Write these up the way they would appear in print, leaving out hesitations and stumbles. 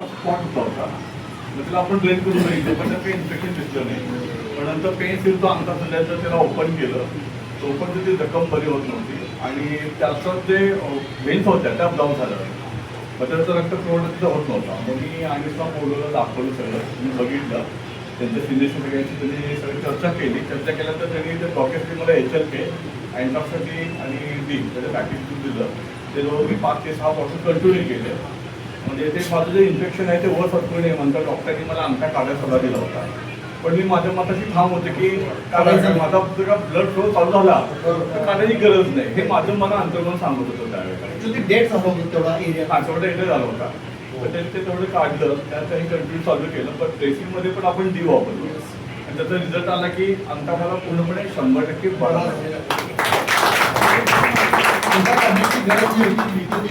Spot होता त्याला आपण ड्रेन करून बघितलं पण काही इन्फेक्शन दिसलं नाही. पण नंतर पेन सिल तो अंगठा सध्याचं त्याला ओपन केलं. ओपन ती जखम बरी होत नव्हती आणि त्याचं जे वेन्स होत्या त्या ब्लाउज झाल्या. मग त्याचं रक्त प्रवण तिथं होत नव्हता. मग मी आणिसला बोलवलं, दाखवलं सगळं. मी बघितलं त्यांच्या सिनियर सगळ्यांची त्यांनी सगळी चर्चा केली. चर्चा केल्यानंतर त्यांनी ते डॉक्टरसाठी मला HLK अँटॉक्साठी आणि डी त्याचं पॅकेज दिलं. ते जवळ मी 5 ते 6 वर्ष कंटिन्यू केले. म्हणजे ते माझं जे इन्फेक्शन आहे ते वर सरकू नये म्हणतात डॉक्टरांनी मला अंगठा काढायला सल्ला दिला होता. पण मी माझ्या मताशी ठाम होते की काढायचं माझा जर ब्लड फ्लो चालू झाला तर काढायची गरज नाही. हे माझं मला अंतर्मन सांगत होतं त्यावेळेला. डेट झालं होतं तेवढा एरिया तेवढा एरिया झाला होता. तर त्यांनी ते तेवढं काढलं. त्याचं कंटिन्यू चालू केलं. पण ड्रेसिंगमध्ये पण आपण डी वापरलो आणि त्याचा रिझल्ट आला की अंगठा मला पूर्णपणे 100% बरा झाला.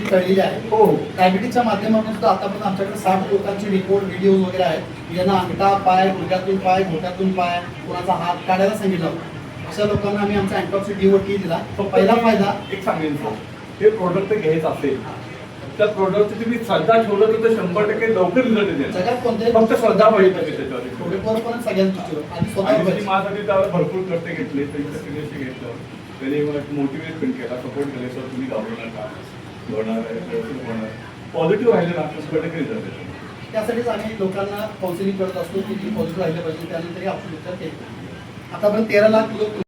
कळलेली आहे. हो, डायबिटीसच्या माध्यमातून सुद्धा आतापर्यंत आमच्याकडे 60 लोकांचे रिपोर्ट व्हिडिओज वगैरे आहेत. ज्यांना अंगठा पाय, गुडघ्यातून पाय, घोट्यातून पाय, कोणाचा हात काढायला सांगितलं. अशा लोकांना आम्ही आमचा अँटॉक्सिक डी दिला. पहिला फायदा एक सांगेन सर, हे प्रोडक्ट घ्यायचं असेल त्या प्रोडक्टची तुम्ही श्रद्धा ठेवलं तर 100% लवकर रिझल्ट येईल. सगळ्यात कोणते फक्त श्रद्धा पाहिजे त्याच्यावर. थोडेफार सगळ्यांची आणि स्वतः माझ्यासाठी त्याला भरपूर कष्ट घेतले. त्यांच्या घेतलं. त्याने मोटिवेट पण केला, सपोर्ट केले. सर तुम्ही घाबरू नका, होणार आहे, होणार. पॉझिटिव्ह राहिले ना 100% रिझल्ट येतो. त्यासाठीच आम्ही लोकांना काउन्सिलिंग करत असतो की पॉझिटिव्ह राहिले पाहिजे. त्यानंतरही आपण विचार केला. आतापर्यंत 13 लाख लोक